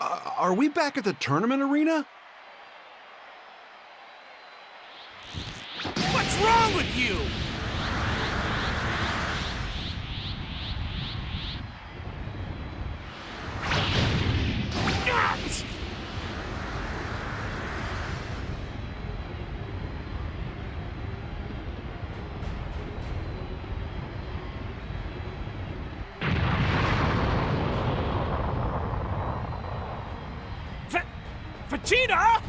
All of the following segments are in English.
Are we back at the tournament arena? What's wrong with you? VEGETA?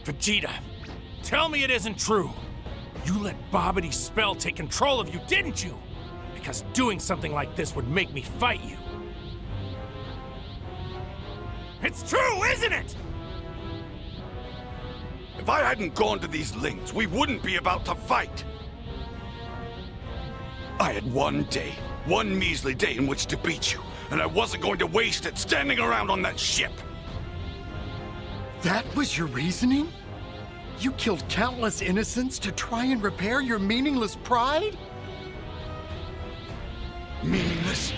VEGETA, tell me it isn't true. You let Babbidi's spell take control of you, didn't you? Because doing something like this would make me fight you. It's true, isn't it? If I hadn't gone to these lengths, we wouldn't be about to fight. I had one day, one measly day in which to beat you, and I wasn't going to waste it standing around on that ship. That was your reasoning? You killed countless innocents to try and repair your meaningless pride? Meaningless?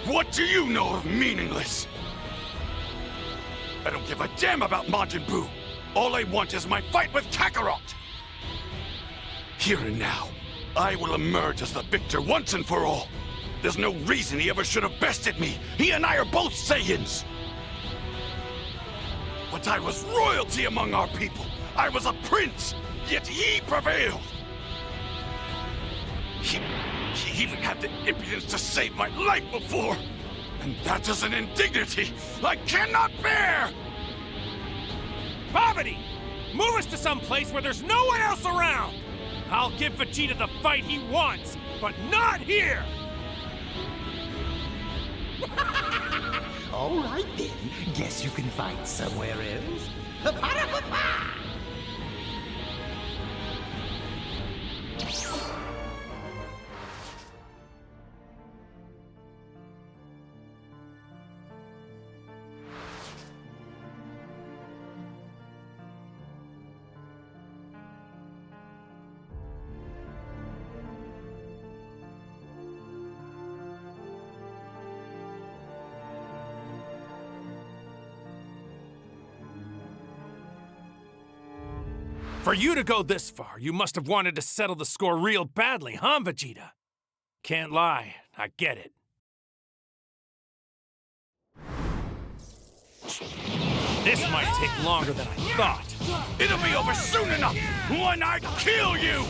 What do you know of meaningless? I don't give a damn about Majin Buu. All I want is my fight with Kakarot! Here and now, I will emerge as the victor once and for all. There's no reason he ever should have bested me. He and I are both Saiyans. But I was royalty among our people. I was a prince, yet he prevailed. He even had the impudence to save my life before. And that is an indignity I cannot bear! Babbidi! Move us to some place where there's no one else around! I'll give VEGETA the fight he wants, but not here! All right then. Guess you can fight somewhere else. Pa-pa-da-pa-pa! For you to go this far, you must have wanted to settle the score real badly, huh, VEGETA? Can't lie, I get it. This might take longer than I thought. It'll be over soon enough when I kill you!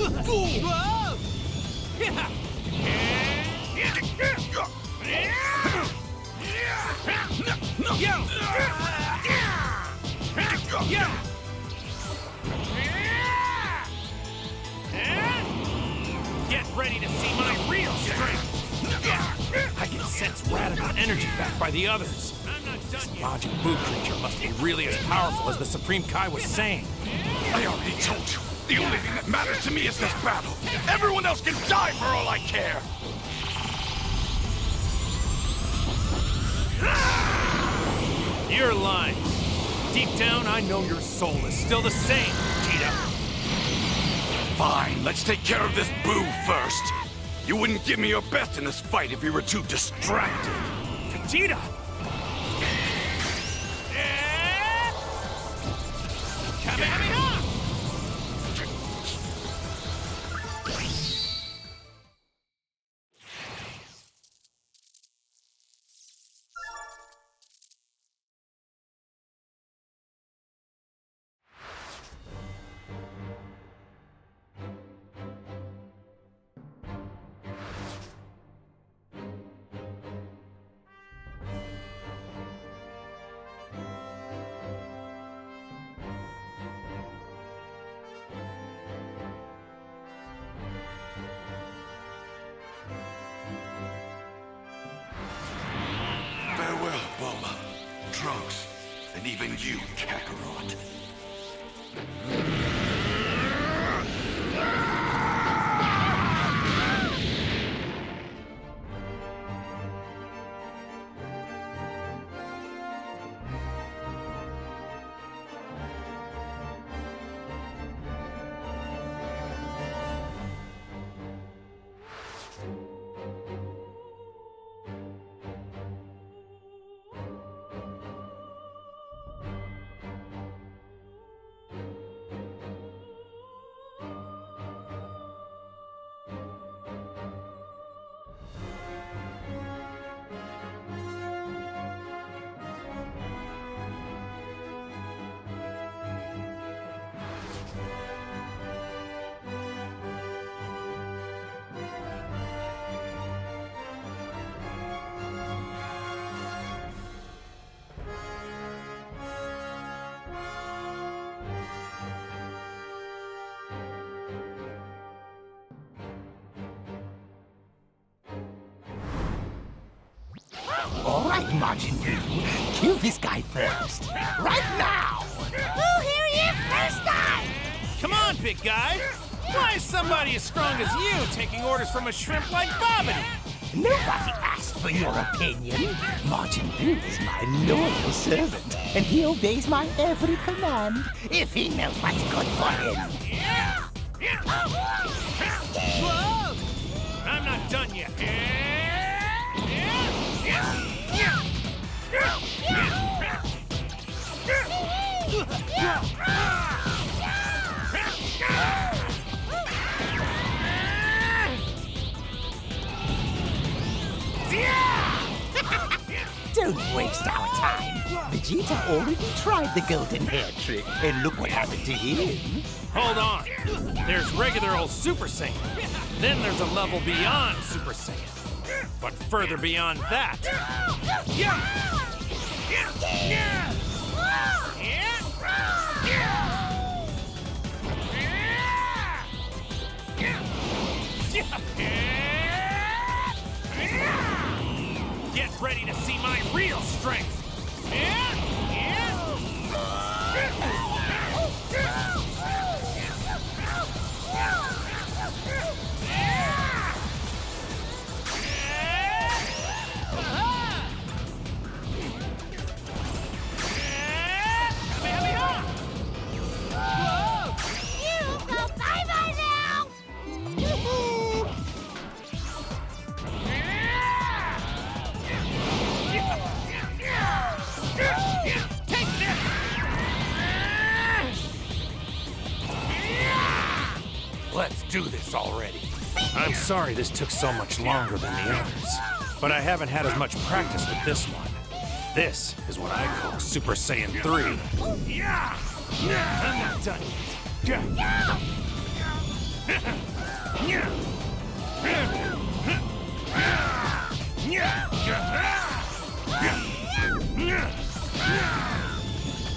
Whoa! Get ready to see my real strength! I can sense radical energy back by the others. This Majin Buu creature must be really as powerful as the Supreme Kai was saying. I already told you. The only thing that matters to me is this battle. Everyone else can die for all I care. You're lying. Deep down, I know your soul is still the same, Vegeta. Fine, let's take care of this Buu first. You wouldn't give me your best in this fight if you were too distracted. Vegeta! Kamehameha! Farewell, Bulma. Trunks. And even you, Kakarot. All right, Majin Buu. Kill this guy first. Right now! Oh, here he is first time! Come on, big guy! Why is somebody as strong as you taking orders from a shrimp like Bobbity? Nobody asked for your opinion. Majin Buu is my loyal servant, and he obeys my every command if he knows what's good for him. Whoa! I'm not done yet. Don't waste our time. Vegeta already tried the golden hair trick, and look what happened to him. Hold on. There's regular old Super Saiyan. Then there's a level beyond Super Saiyan. But further beyond that. Get ready to see my real strength. Let's do this already. I'm sorry this took so much longer than the others, but I haven't had as much practice with this one. This is what I call Super Saiyan 3. I'm not done yet.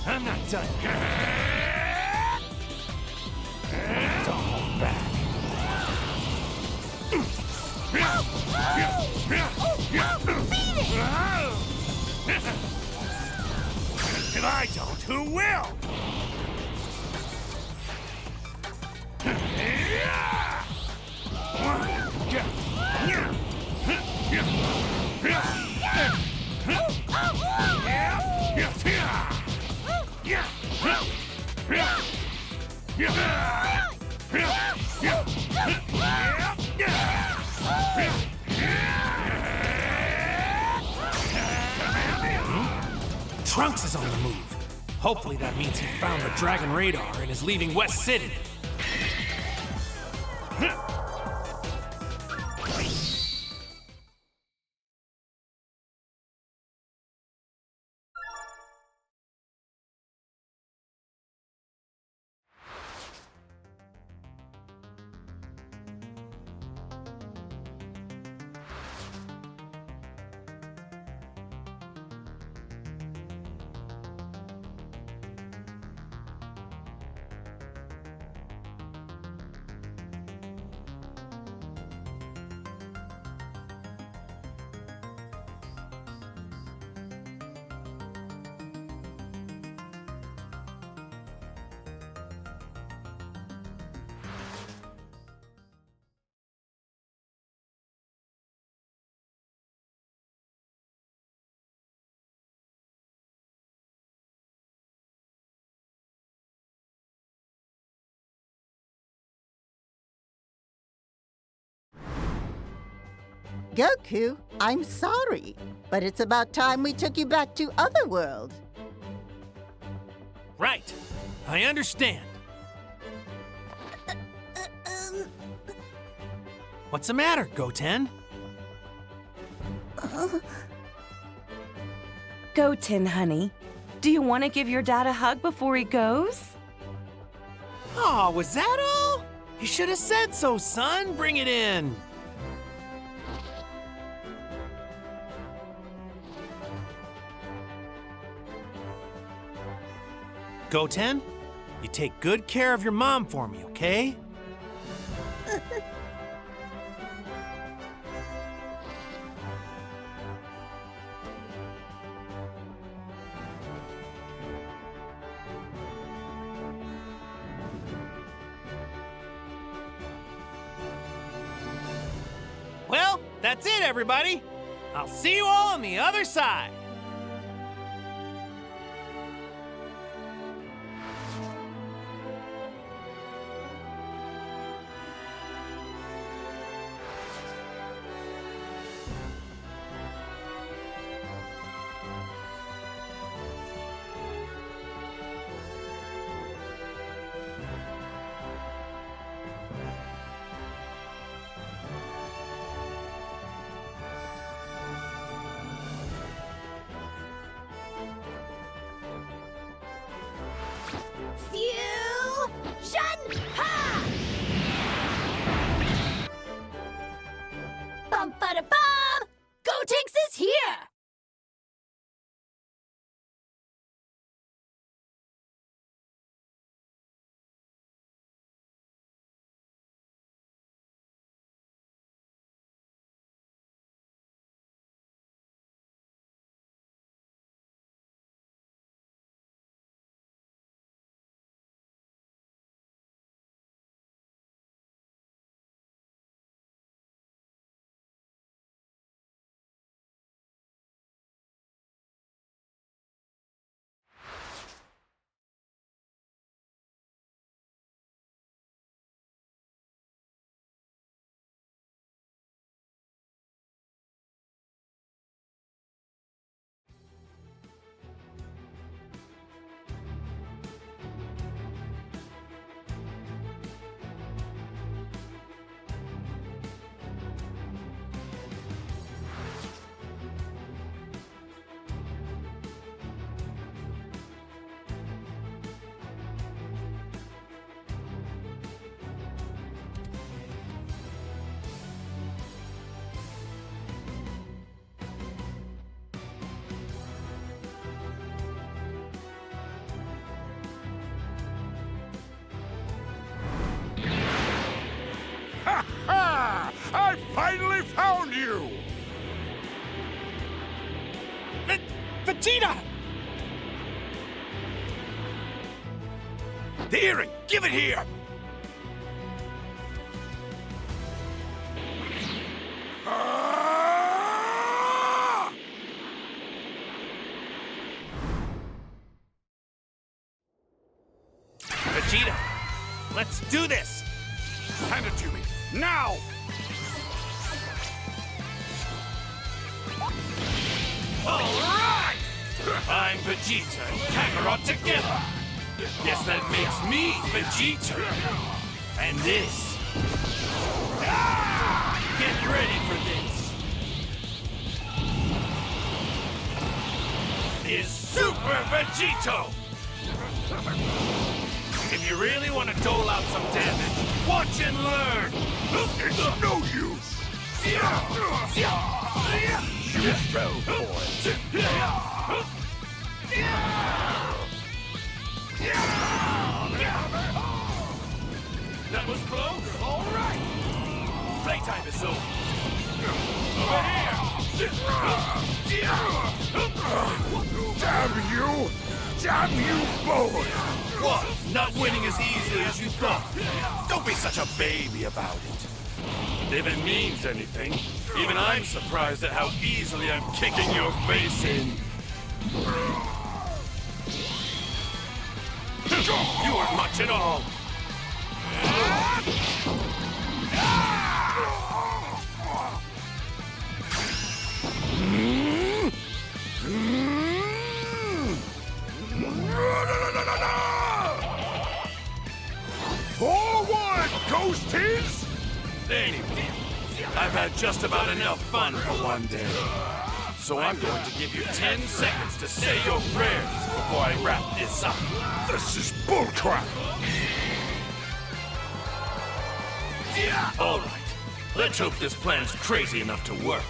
I'm not done yet. Don't hold back. If I don't, who will? Trunks is on the move. Hopefully that means he found the Dragon Radar and is leaving West City. Goku, I'm sorry, but it's about time we took you back to Otherworld. Right. I understand. What's the matter, Goten? Goten, honey. Do you want to give your dad a hug before he goes? Oh, was that all? You should have said so, son. Bring it in. Goten, you take good care of your mom for me, okay? Well, that's it, everybody. I'll see you all on the other side. Bum-ba-da-bum! Gotenks is here! I finally found you! Vegeta! The earring! Give it here! Ah! Vegeta, let's do this! Hand it to me, now! All right! I'm Vegeta and Kakarot together. Guess that makes me Vegeta. And this. Get ready for this. Is Super Vegito! If you really want to dole out some damage, watch and learn! It's no use! You fell for it! That was close! All right! Playtime is over! Over here! Damn you! Damn you both! What? Not winning as easily as you thought? Don't be such a baby about it. If it means anything, even I'm surprised at how easily I'm kicking your face in. You aren't much at all. had just about enough fun for one day. So I'm going to give you 10 seconds to say your prayers before I wrap this up. This is bullcrap! All right, let's hope this plan's crazy enough to work.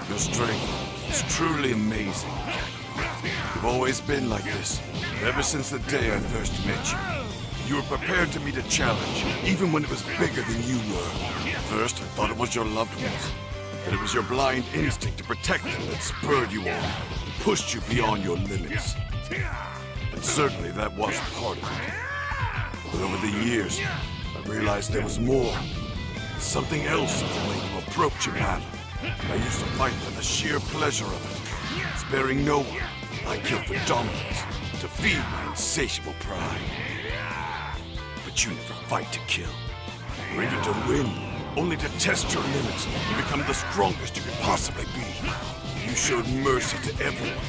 Your strength is truly amazing. You've always been like this, ever since the day I first met you. You were prepared to meet a challenge, even when it was bigger than you were. First, I thought it was your loved ones, that it was your blind instinct to protect them that spurred you on, and pushed you beyond your limits. And certainly that was part of it. But over the years, I realized there was more. Something else in the way you approach a battle. I used to fight for the sheer pleasure of it. Sparing no one, I killed for dominance, to feed my insatiable pride. But you never fight to kill, or even to win, only to test your limits and become the strongest you could possibly be. You showed mercy to everyone,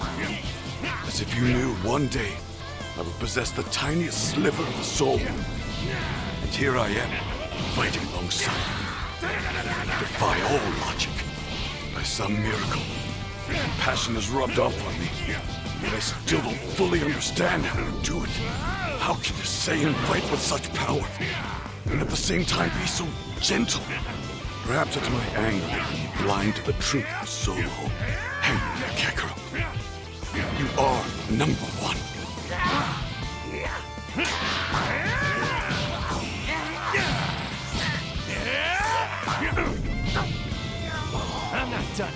even me, as if you knew one day I would possess the tiniest sliver of a soul. And here I am, fighting alongside you. Defy all logic. By some miracle, your passion has rubbed off on me. Yet I still don't fully understand how to do it. How can a Saiyan fight with such power, and at the same time be so gentle? Perhaps it's my anger, blind to the truth of Solo. Hang in there, Kakarot. You are #1. I'm not done.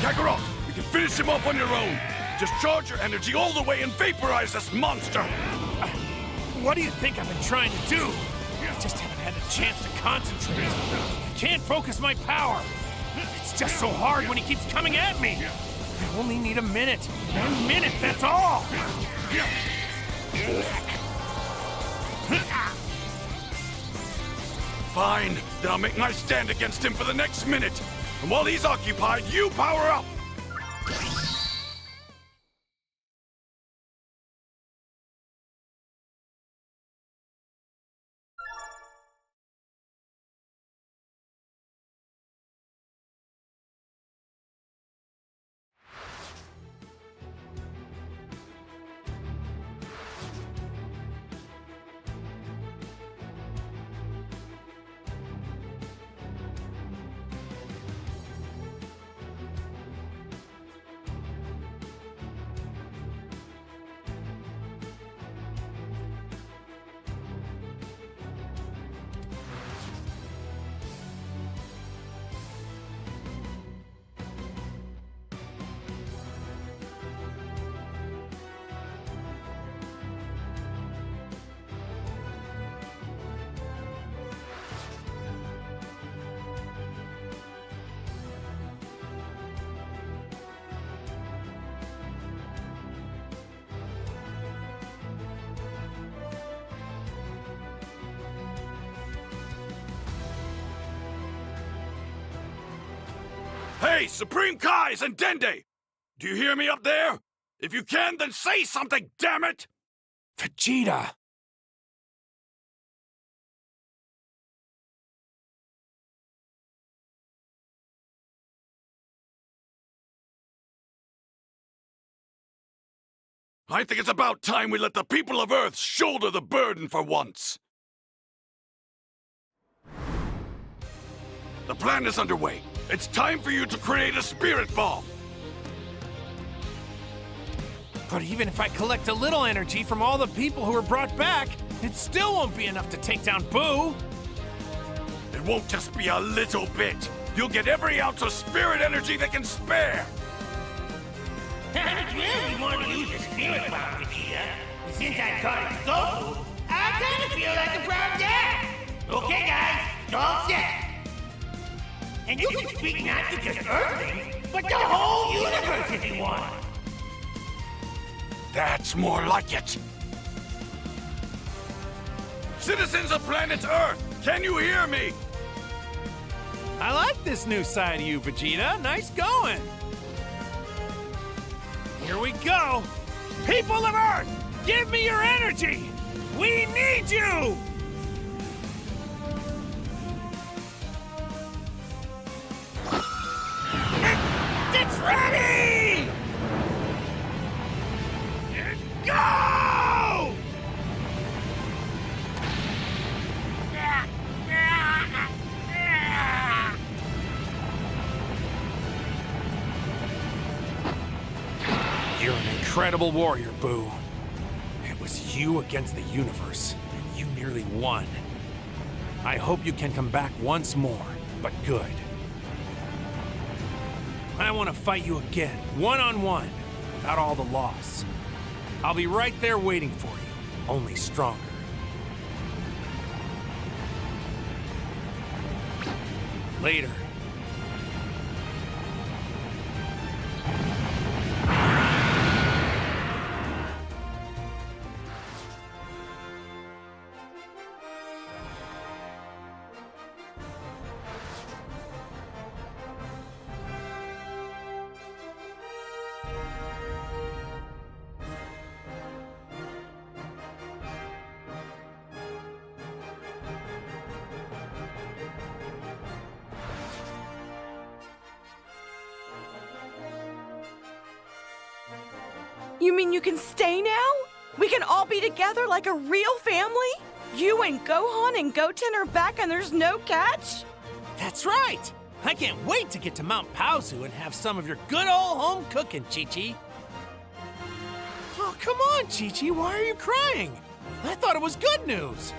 Kakarot, you can finish him off on your own. Just charge your energy all the way and vaporize this monster. What do you think I've been trying to do? I just haven't had a chance to concentrate. I can't focus my power. It's just so hard when he keeps coming at me. I only need a minute. 1 minute, that's all. Fine, then I'll make my stand against him for the next minute. And while he's occupied, you power up! Hey, Supreme Kais and Dende! Do you hear me up there? If you can, then say something, damn it! Vegeta! I think it's about time we let the people of Earth shoulder the burden for once. The plan is underway. It's time for you to create a spirit bomb. But even if I collect a little energy from all the people who were brought back, it still won't be enough to take down Buu. It won't just be a little bit. You'll get every ounce of spirit energy they can spare. I really want to use the spirit bomb, Vegeta. Since I caught it Goku, I kind of feel like a proud dad. Okay, guys, it's all set. And you can speak not to just Earthlings, but the whole universe if you want. That's more like it. Citizens of planet Earth, can you hear me? I like this new side of you, Vegeta. Nice going. Here we go. People of Earth, give me your energy. We need you. It's ready! Go! You're an incredible warrior, Buu. It was you against the universe, and you nearly won. I hope you can come back once more, but good. I want to fight you again, one-on-one, without all the loss. I'll be right there waiting for you, only stronger. Later. You mean you can stay now? We can all be together like a real family? You and Gohan and Goten are back and there's no catch? That's right! I can't wait to get to Mount Paozu and have some of your good old home cooking, Chi-Chi. Oh, come on, Chi-Chi, why are you crying? I thought it was good news.